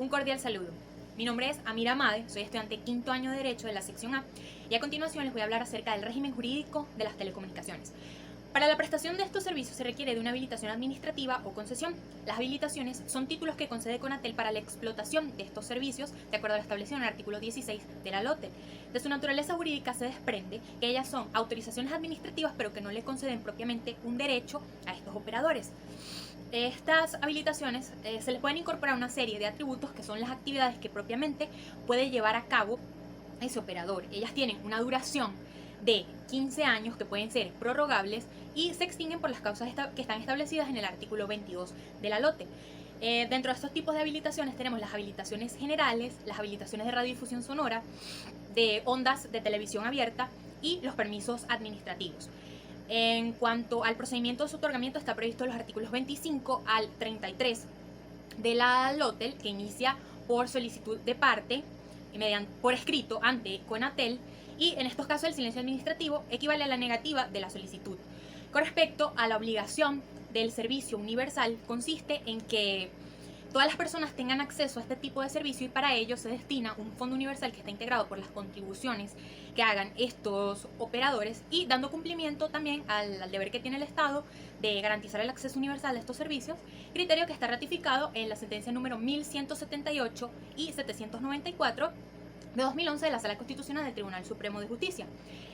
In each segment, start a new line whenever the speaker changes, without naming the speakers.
Un cordial saludo. Mi nombre es Amira Amade, soy estudiante quinto año de Derecho de la sección A y a continuación les voy a hablar acerca del régimen jurídico de las telecomunicaciones. Para la prestación de estos servicios se requiere de una habilitación administrativa o concesión. Las habilitaciones son títulos que concede Conatel para la explotación de estos servicios, de acuerdo a lo establecido en el artículo 16 de la LOTE. De su naturaleza jurídica se desprende que ellas son autorizaciones administrativas, pero que no le conceden propiamente un derecho a estos operadores. Estas habilitaciones se les pueden incorporar una serie de atributos que son las actividades que propiamente puede llevar a cabo ese operador. Ellas tienen una duración de 15 años que pueden ser prorrogables y se extinguen por las causas que están establecidas en el artículo 22 de la LOTE. Dentro de estos tipos de habilitaciones tenemos las habilitaciones generales, las habilitaciones de radiodifusión sonora, de ondas de televisión abierta y los permisos administrativos. En cuanto al procedimiento de su otorgamiento, está previsto en los artículos 25 al 33 de la LOTEL, que inicia por solicitud de parte por escrito ante Conatel, y en estos casos el silencio administrativo equivale a la negativa de la solicitud. Con respecto a la obligación del servicio universal, consiste en que todas las personas tengan acceso a este tipo de servicio y para ello se destina un fondo universal que está integrado por las contribuciones que hagan estos operadores y dando cumplimiento también al deber que tiene el Estado de garantizar el acceso universal a estos servicios, criterio que está ratificado en la sentencia número 1178 y 794 de 2011 de la Sala Constitucional del Tribunal Supremo de Justicia.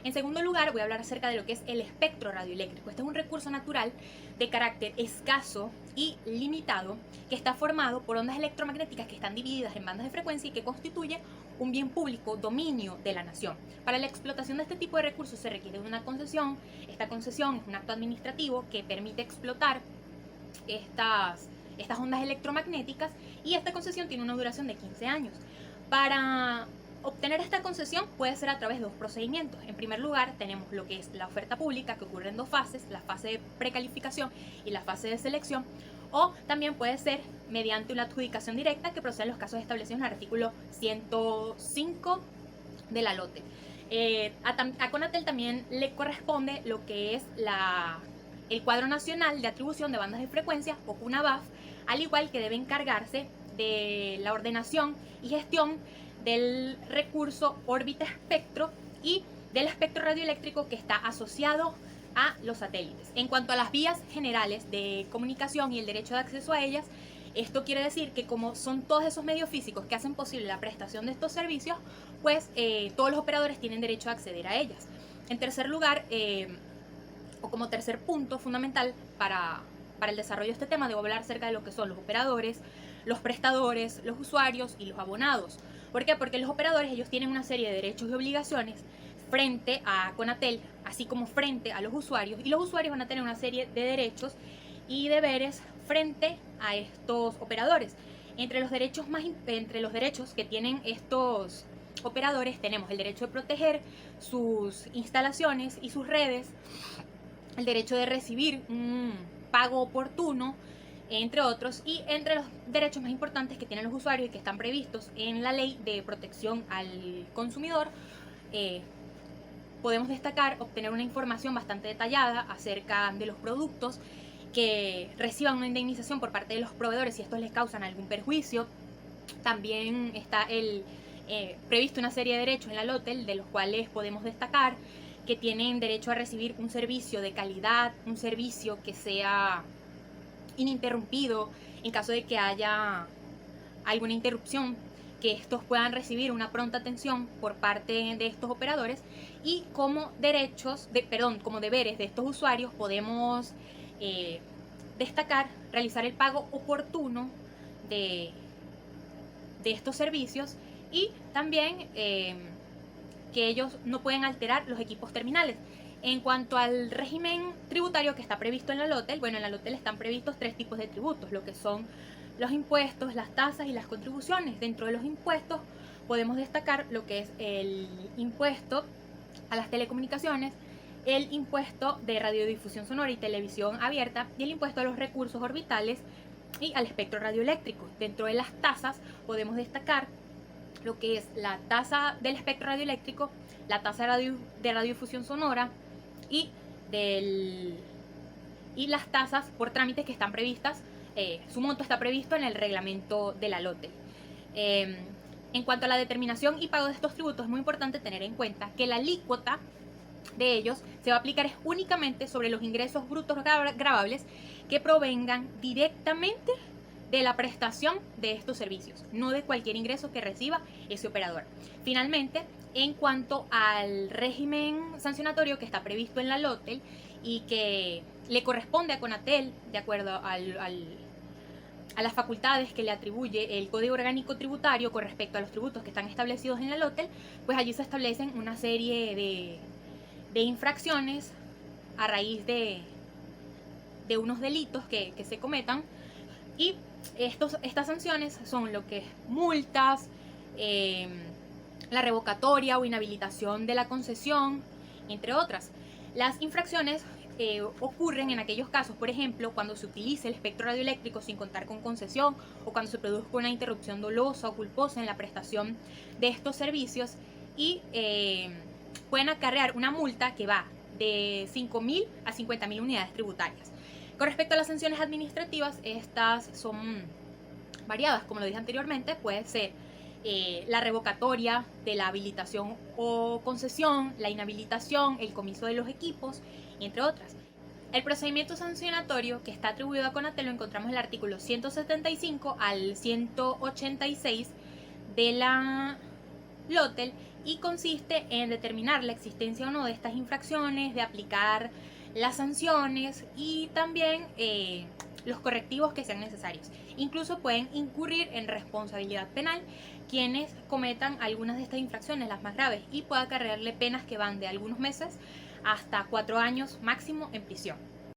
En segundo lugar, voy a hablar acerca de lo que es el espectro radioeléctrico. Este es un recurso natural de carácter escaso y limitado que está formado por ondas electromagnéticas que están divididas en bandas de frecuencia y que constituye un bien público, dominio de la nación. Para la explotación de este tipo de recursos se requiere de una concesión. Esta concesión es un acto administrativo que permite explotar estas ondas electromagnéticas y esta concesión tiene una duración de 15 años. Para obtener esta concesión puede ser a través de dos procedimientos. En primer lugar, tenemos lo que es la oferta pública, que ocurre en dos fases, la fase de precalificación y la fase de selección, o también puede ser mediante una adjudicación directa, que procede en los casos establecidos en el artículo 105 de la LOTE. A Conatel también le corresponde lo que es el cuadro nacional de atribución de bandas de frecuencia, o CUNAVAF, al igual que debe encargarse de la ordenación y gestión del recurso órbita espectro y del espectro radioeléctrico que está asociado a los satélites. En cuanto a las vías generales de comunicación y el derecho de acceso a ellas, esto quiere decir que como son todos esos medios físicos que hacen posible la prestación de estos servicios, pues todos los operadores tienen derecho a acceder a ellas. En tercer lugar, o como tercer punto fundamental para el desarrollo de este tema, debo hablar acerca de lo que son los operadores, los prestadores, los usuarios y los abonados. ¿Por qué? Porque los operadores, ellos tienen una serie de derechos y obligaciones frente a Conatel, así como frente a los usuarios, y los usuarios van a tener una serie de derechos y deberes frente a estos operadores. Entre los derechos que tienen estos operadores tenemos el derecho de proteger sus instalaciones y sus redes, el derecho de recibir un pago oportuno, entre otros, y entre los derechos más importantes que tienen los usuarios y que están previstos en la Ley de Protección al Consumidor, podemos destacar obtener una información bastante detallada acerca de los productos, que reciban una indemnización por parte de los proveedores si estos les causan algún perjuicio. También está previsto una serie de derechos en la LOTEL, de los cuales podemos destacar que tienen derecho a recibir un servicio de calidad, un servicio que sea ininterrumpido en caso de que haya alguna interrupción, que estos puedan recibir una pronta atención por parte de estos operadores, y como deberes de estos usuarios podemos destacar realizar el pago oportuno de estos servicios y también que ellos no pueden alterar los equipos terminales. En cuanto al régimen tributario que está previsto en la LOTEL, bueno, en la LOTEL están previstos tres tipos de tributos, lo que son los impuestos, las tasas y las contribuciones. Dentro de los impuestos podemos destacar lo que es el impuesto a las telecomunicaciones, el impuesto de radiodifusión sonora y televisión abierta y el impuesto a los recursos orbitales y al espectro radioeléctrico. Dentro de las tasas podemos destacar lo que es la tasa del espectro radioeléctrico, la tasa de radiodifusión sonora y las tasas por trámites que están previstas. Su monto está previsto en el reglamento de la LOTE. En cuanto a la determinación y pago de estos tributos, es muy importante tener en cuenta que la alícuota de ellos se va a aplicar únicamente sobre los ingresos brutos gravables que provengan directamente de la prestación de estos servicios, no de cualquier ingreso que reciba ese operador. Finalmente, en cuanto al régimen sancionatorio que está previsto en la LOTEL y que le corresponde a Conatel, de acuerdo a las facultades que le atribuye el Código Orgánico Tributario con respecto a los tributos que están establecidos en la LOTEL, pues allí se establecen una serie de infracciones a raíz de unos delitos que se cometan, y estas sanciones son lo que es multas, la revocatoria o inhabilitación de la concesión, entre otras. Las infracciones ocurren en aquellos casos, por ejemplo, cuando se utilice el espectro radioeléctrico sin contar con concesión, o cuando se produzca una interrupción dolosa o culposa en la prestación de estos servicios, y pueden acarrear una multa que va de 5.000 a 50.000 unidades tributarias. Con respecto a las sanciones administrativas, estas son variadas, como lo dije anteriormente. Puede ser la revocatoria de la habilitación o concesión, la inhabilitación, el comiso de los equipos, entre otras. El procedimiento sancionatorio que está atribuido a Conatel lo encontramos en el artículo 175 al 186 de la LOTEL, y consiste en determinar la existencia o no de estas infracciones, de aplicar las sanciones y también los correctivos que sean necesarios. Incluso pueden incurrir en responsabilidad penal quienes cometan algunas de estas infracciones, las más graves, y puede acarrearle penas que van de algunos meses hasta 4 años máximo en prisión.